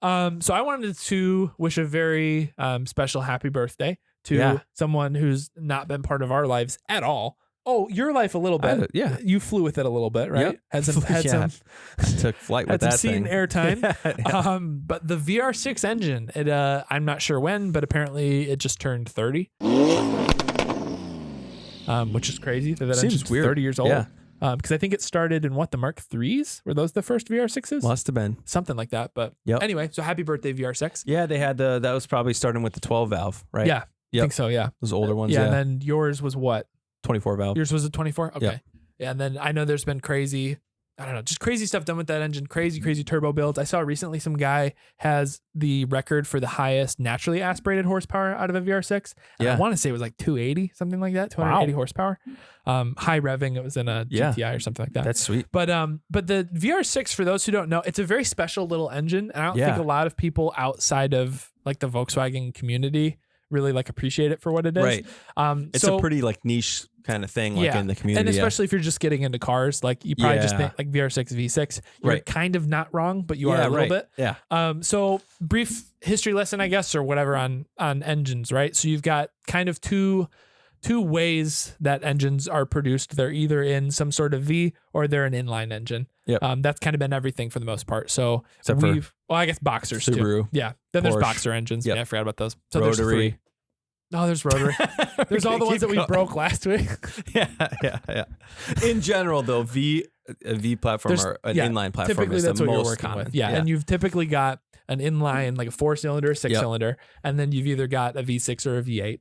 So I wanted to wish a very special happy birthday to someone who's not been part of our lives at all. Oh, your life a little bit. You flew with it a little bit, right? Yep. Had some I took flight with that thing. Had some seat airtime. But the VR6 engine, I'm not sure when, but apparently it just turned 30. Which is crazy that engine's weird. 30 years old. Yeah. Because I think it started in the Mark 3s? Were those the first VR6s? Must have been. Something like that. But anyway, so happy birthday, VR6. Yeah, they had that was probably starting with the 12 valve, right? Yeah. I think so, yeah. Those older ones, yeah. And then yours was what? 24 valve. Yours was a 24? Okay. Yep. Yeah, and then I know there's been crazy, I don't know, just crazy stuff done with that engine, crazy turbo builds. I saw recently some guy has the record for the highest naturally aspirated horsepower out of a VR6. And I want to say it was like 280, something like that, 280 horsepower. High revving, it was in a GTI or something like that. That's sweet. But the VR6, for those who don't know, it's a very special little engine. And I don't think a lot of people outside of like the Volkswagen community really like appreciate it for what it is. Right. It's a pretty like niche kind of thing, like in the community. And especially if you're just getting into cars, like you probably just think like VR6, V6. You're kind of not wrong, but you are a little bit. Yeah. So brief history lesson, I guess, or whatever on engines, right? So you've got kind of two ways that engines are produced. They're either in some sort of V or they're an inline engine. Yep. That's kind of been everything for the most part. So except for I guess boxers Subaru, too. Yeah. Then Porsche. there's boxer engines. Yep. Yeah, I forgot about those. So rotary. there's 3. No, there's rotary. There's all the ones that we broke last week. Yeah. In general, though, a V platform or an inline platform typically is that's the what most you're working common. with. Yeah, and you've typically got an inline, like a 4-cylinder, 6-cylinder, and then you've either got a V6 or a V8.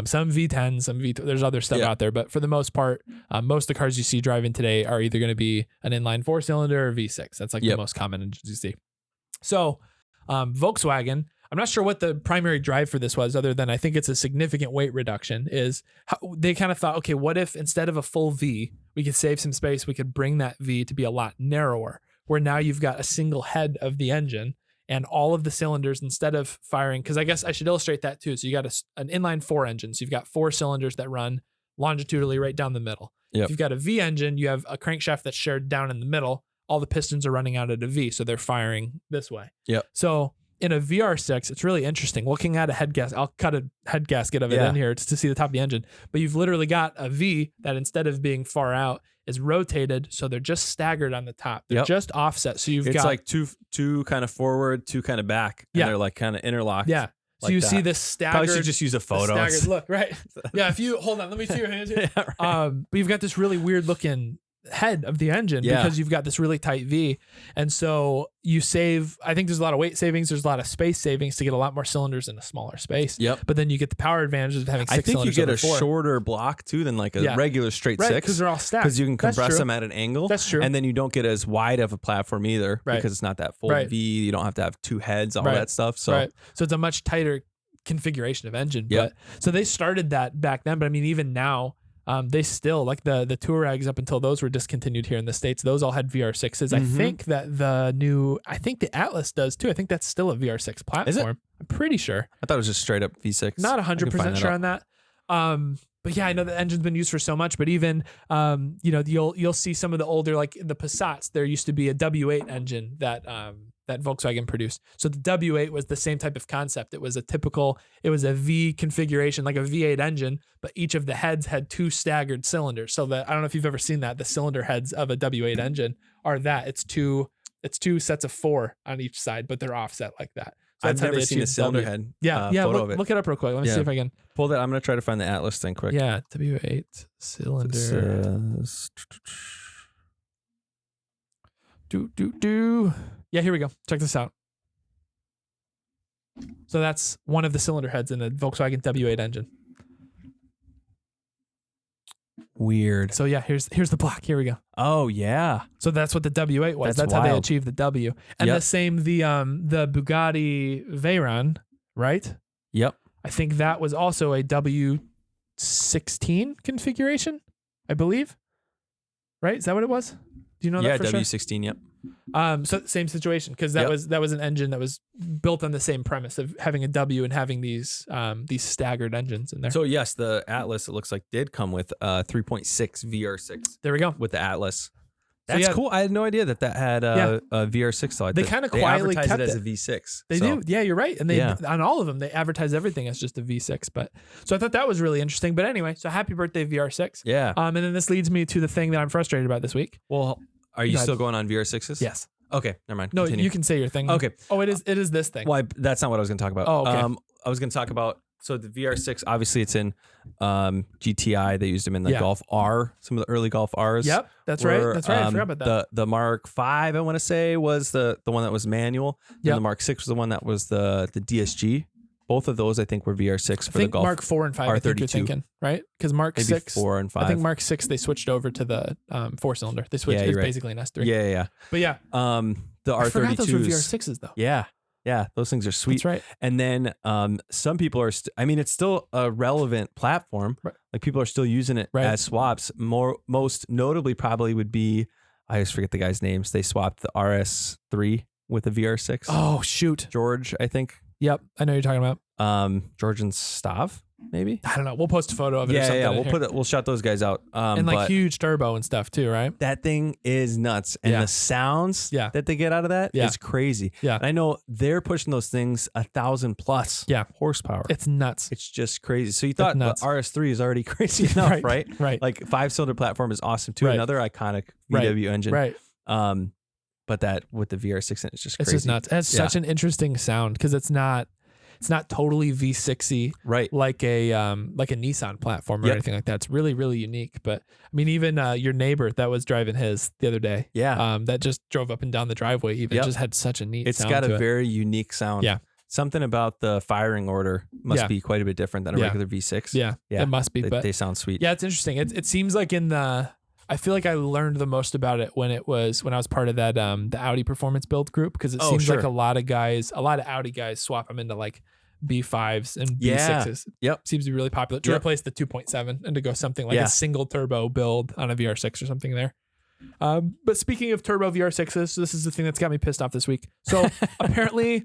Some V10, some V2. There's other stuff out there, but for the most part, most of the cars you see driving today are either going to be an inline 4-cylinder or V6. That's like the most common engines you see. So Volkswagen, I'm not sure what the primary drive for this was, other than I think it's a significant weight reduction, is how they kind of thought, okay, what if instead of a full V, we could save some space, we could bring that V to be a lot narrower, where now you've got a single head of the engine and all of the cylinders, instead of firing, because I guess I should illustrate that too. So you got an inline 4 engine. So you've got 4 cylinders that run longitudinally right down the middle. Yep. If you've got a V engine, you have a crankshaft that's shared down in the middle. All the pistons are running out at a V, so they're firing this way. Yep. So in a VR6, it's really interesting looking at a head gasket. I'll cut a head gasket of it in here to see the top of the engine. But you've literally got a V that instead of being far out is rotated, so they're just staggered on the top. They're just offset. So it's like two kind of forward, 2 kind of back, and they're like kind of interlocked. Yeah. So like you that. see this staggered. Probably should just use a photo. Staggered look, right? Yeah. If you hold on, let me see your hands here. But you've got this really weird looking head of the engine because you've got this really tight V. And so you save, I think there's a lot of weight savings. There's a lot of space savings to get a lot more cylinders in a smaller space. Yep. But then you get the power advantages of having 6 cylinders. I think you get a 4. shorter block too than like a regular straight 6. Because they're all stacked. Because you can compress them at an angle. That's true. And then you don't get as wide of a platform either because it's not that full V. You don't have to have 2 heads, all that stuff. So it's a much tighter configuration of engine. But so they started that back then. But I mean, even now, they still, like the Touaregs, up until those were discontinued here in the States, those all had VR6s. I think that the Atlas does too. I think that's still a VR6 platform. Is it? I'm pretty sure. I thought it was just straight up V6. Not 100% sure on that. But yeah, I know the engine's been used for so much, but even, you'll see some of the older, like the Passats, there used to be a W8 engine that Volkswagen produced. So the W8 was the same type of concept. It was a V configuration, like a V8 engine, but each of the heads had 2 staggered cylinders. So that, I don't know if you've ever seen that, the cylinder heads of a W8 engine are that. It's two sets of 4 on each side, but they're offset like that. So I've never seen a cylinder head. Look it up real quick. Let me see if I can pull that. I'm going to try to find the Atlas thing quick. Yeah, W8 cylinder. Yeah, here we go. Check this out. So that's one of the cylinder heads in the Volkswagen W8 engine. Weird. So yeah, here's the block. Here we go. Oh yeah. So that's what the W8 was. That's how they achieved the W. And the same, the Bugatti Veyron, right? Yep. I think that was also a W16 configuration, I believe. Right? Is that what it was? Do you know that for sure? Yeah, W16, yep. So same situation, because that was an engine that was built on the same premise of having a W and having these staggered engines in there. So yes, the Atlas, it looks like, did come with 3.6 VR6. There we go. With the Atlas. That's so cool. I had no idea that had a VR6 slide. They kind of quietly advertise kept it as a V6. They do. Yeah, you're right. And they on all of them, they advertise everything as just a V6. But so I thought that was really interesting. But anyway, so happy birthday, VR6. Yeah. And then this leads me to the thing that I'm frustrated about this week. Well, are you still going on VR6s? Yes. Okay, never mind. No, Continue. you can say your thing. Okay. Oh, it is this thing. Well, that's not what I was going to talk about. Oh, okay. I was going to talk about, so the VR6, obviously it's in GTI. They used them in the Golf R, some of the early Golf Rs. Yep, that's right. That's right. I forgot about that. The Mark V, I want to say, was the one that was manual. Yeah. And the Mark 6 was the one that was the DSG. Both of those, I think, were VR6 for the Golf. Mark 4 and 5, I think you're thinking, right? Because Mark Maybe 6, 4 and 5. I think Mark 6, they switched over to the 4-cylinder. They switched. It's basically an S3. Yeah. But yeah, the R32s. I forgot those were VR6s though. Yeah, those things are sweet. That's right. And then some people are, it's still a relevant platform. Right. Like people are still using it as swaps. Most notably probably would be, I always forget the guy's names. They swapped the RS3 with the VR6. Oh, shoot. George, I think. Yep, I know who you're talking about. George and Stav, maybe? I don't know. We'll post a photo of it or something. Yeah, we'll shout those guys out. And like huge turbo and stuff too, right? That thing is nuts. And the sounds that they get out of that is crazy. Yeah. And I know they're pushing those things 1,000+ horsepower. It's nuts. It's just crazy. So you thought the RS3 is already crazy enough, right? Right. Like 5-cylinder platform is awesome too. Right. Another iconic VW engine. Right. But that with the VR6, it's just crazy. It's just nuts. It has such an interesting sound because it's not totally V6y, right? Like a Nissan platform or anything like that. It's really, really unique. But I mean, even your neighbor that was driving his the other day, that just drove up and down the driveway, even just had such a neat. It's got a very unique sound. Yeah, something about the firing order must be quite a bit different than a regular V6. Yeah, it must be. But they sound sweet. Yeah, it's interesting. It seems like I feel like I learned the most about it when I was part of that the Audi performance build group, because it seems like a lot of Audi guys swap them into like B5s and B6s. Yep. Seems to be really popular to replace the 2.7 and to go something like a single turbo build on a VR6 or something there. But speaking of turbo VR6s, this is the thing that's got me pissed off this week. So apparently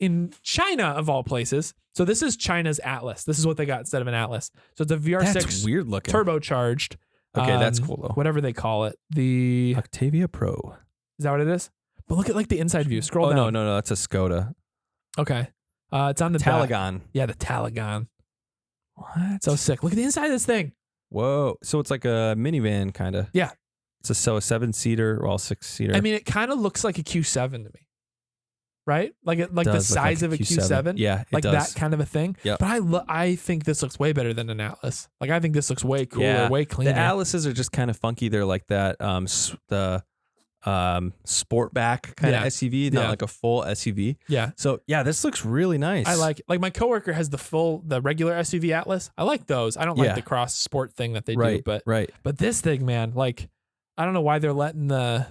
in China of all places, so this is China's Atlas. This is what they got instead of an Atlas. So it's a VR6 that's weird looking turbocharged. Okay, that's cool though. Whatever they call it. The Octavia Pro. Is that what it is? But look at like the inside view. Scroll down. No, that's a Skoda. Okay. It's on the Talagon. back. Yeah, the Talagon. What? So sick. Look at the inside of this thing. Whoa. So it's like a minivan kind of. Yeah. It's a 7-seater or all 6-seater. I mean, it kind of looks like a Q7 to me. Right? Like the size of a Q7. Yeah, like that kind of a thing. Yep. But I think this looks way better than an Atlas. Like I think this looks way cooler, way cleaner. The Atlases are just kind of funky. They're like that the Sportback kind of SUV, not like a full SUV. Yeah. So this looks really nice. I like it. Like my coworker has the regular SUV Atlas. I like those. I don't like the cross sport thing that they do, but this thing, man, like I don't know why they're letting the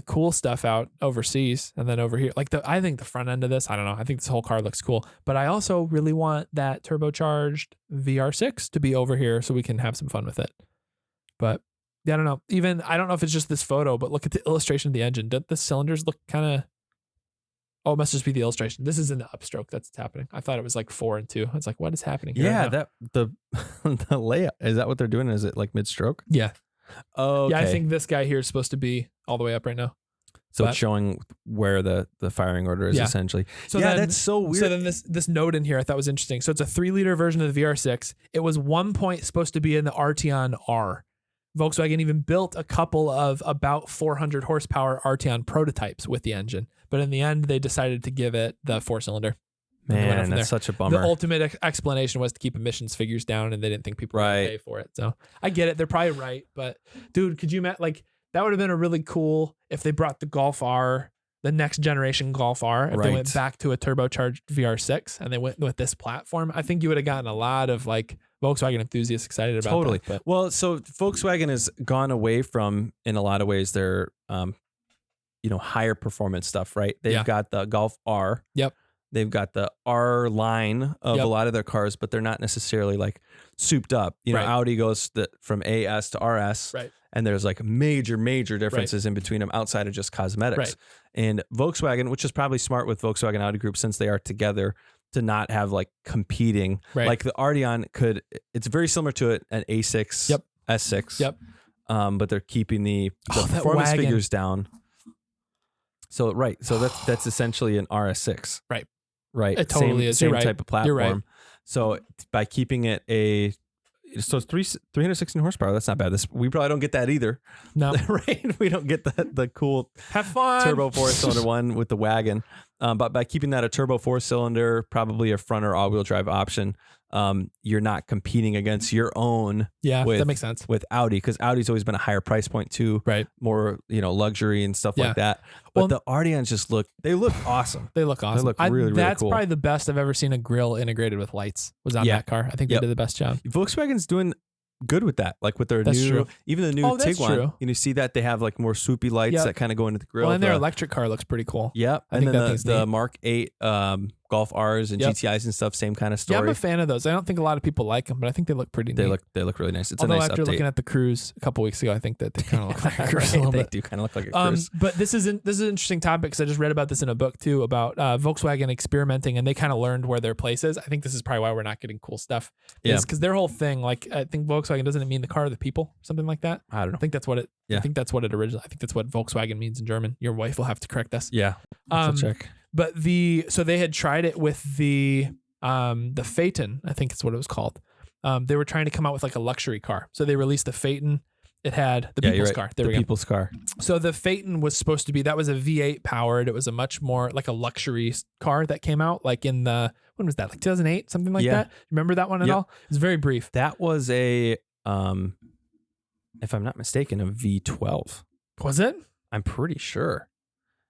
cool stuff out overseas and then over here. Like I think the front end of this, I don't know. I think this whole car looks cool, but I also really want that turbocharged VR6 to be over here so we can have some fun with it. But yeah, I don't know. Even I don't know if it's just this photo, but look at the illustration of the engine. Don't the cylinders look kind of? Oh, it must just be the illustration. This is in the upstroke that's happening. I thought it was like 4 and 2. It's like, what is happening here? Yeah, that the layout, is that what they're doing? Is it like mid-stroke? Yeah. Oh, okay. Yeah, I think this guy here is supposed to be all the way up right now. So it's showing where the firing order is essentially. So then, that's so weird. So then this note in here I thought was interesting. So it's a 3-liter version of the VR6. It was 1 point supposed to be in the Arteon R. Volkswagen even built a couple of about 400 horsepower Arteon prototypes with the engine, but in the end they decided to give it the 4-cylinder. Man, that's such a bummer. The ultimate explanation was to keep emissions figures down, and they didn't think people were going to pay for it. So I get it. They're probably right. But dude, could you imagine, like, that would have been a really cool if they brought the Golf R, the next generation Golf R, if they went back to a turbocharged VR6 and they went with this platform. I think you would have gotten a lot of like Volkswagen enthusiasts excited about totally. that. Well, so Volkswagen has gone away from, in a lot of ways, their higher performance stuff, right? They've got the Golf R. Yep. They've got the R line of a lot of their cars, but they're not necessarily like souped up. You know, Audi goes from AS to RS, and there's like major differences in between them outside of just cosmetics. And Volkswagen, which is probably smart with Volkswagen Audi Group since they are together, to not have like competing. Like the Arteon it's very similar to an A6, S6. but they're keeping the performance figures down. So that's essentially an RS6. Right. It totally is. Same You're type of platform. You're right. So by keeping it so it's 316 horsepower. That's not bad. We probably don't get that either. No, right? We don't get the cool have fun turbo 4-cylinder one with the wagon. But by keeping that a turbo 4-cylinder, probably a front or all-wheel drive option, you're not competing against your own. Yeah, that makes sense. With Audi, because Audi's always been a higher price point too. Right. More, luxury and stuff like that. But the Ardeans look awesome. They look awesome. They look really that's cool. probably the best I've ever seen a grille integrated with lights was on that car. I think they did the best job. Volkswagen's doing good with that, like with their even the new Tiguan. You see that they have like more swoopy lights that kind of go into the grille. Well, and their electric car looks pretty cool. Yep. And then the Mark 8 Golf Rs and GTIs and stuff, same kind of story. Yeah, I'm a fan of those. I don't think a lot of people like them, but I think they look pretty neat. They look really nice. It's Although a nice after update. looking at the Cruise a couple weeks ago, I think that they kind of look like a Cruise a little bit. They do kind of look like a Cruise. But this is an interesting topic because I just read about this in a book too about Volkswagen experimenting, and they kind of learned where their place is. I think this is probably why we're not getting cool stuff. Yeah, because their whole thing, like I think Volkswagen doesn't mean the car or the people, something like that. I don't know. I think that's what it. Yeah. I think that's what it originally. I think that's what Volkswagen means in German. Your wife will have to correct us. Yeah. Check. But so they had tried it with the Phaeton, I think it's what it was called. They were trying to come out with like a luxury car. So they released the Phaeton. It had the people's car. There we go. People's car. So the Phaeton was supposed to be, that was a V8 powered. It was a much more like a luxury car that came out like in when was that? Like 2008, something like that. Remember that one at all? It was very brief. That was if I'm not mistaken, a V12. Was it? I'm pretty sure.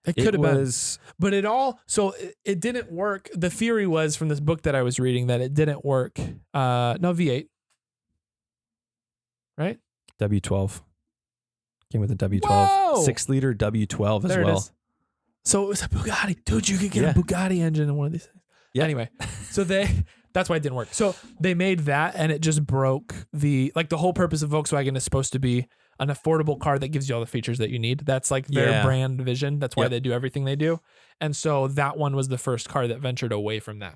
It could have been, but it didn't work. The theory was from this book that I was reading that it didn't work. No, V8, right? W12 came with a W12, Whoa! 6-liter W12 as well. So it was a Bugatti, dude. You could get a Bugatti engine in one of these things. Yeah. Anyway, so that's why it didn't work. So they made that, and it just broke the whole purpose of Volkswagen is supposed to be an affordable car that gives you all the features that you need. That's like their brand vision. That's why they do everything they do. And so that one was the first car that ventured away from that.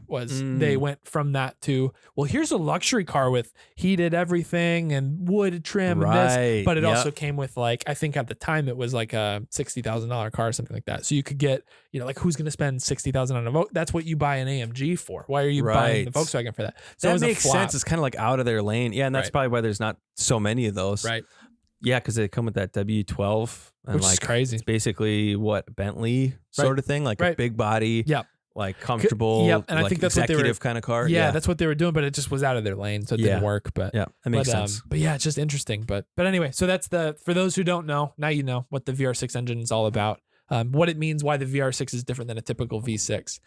They went from that to, well, here's a luxury car with heated everything and wood trim and this, but it also came with like, I think at the time it was like a $60,000 car or something like that. So you could get, like who's going to spend $60,000 on a Volkswagen? That's what you buy an AMG for. Why are you buying the Volkswagen for that? So that makes sense. It's kind of like out of their lane. Yeah. And that's probably why there's not so many of those. Right. Yeah, because they come with that W12, and which is crazy. It's basically what Bentley sort of thing, like a big body, like comfortable, and I think that's executive what they were, kind of car. Yeah, that's what they were doing, but it just was out of their lane, so it didn't work. But that makes sense. But yeah, it's just interesting. But anyway, so that's for those who don't know, now you know what the VR6 engine is all about. What it means, why the VR6 is different than a typical V6.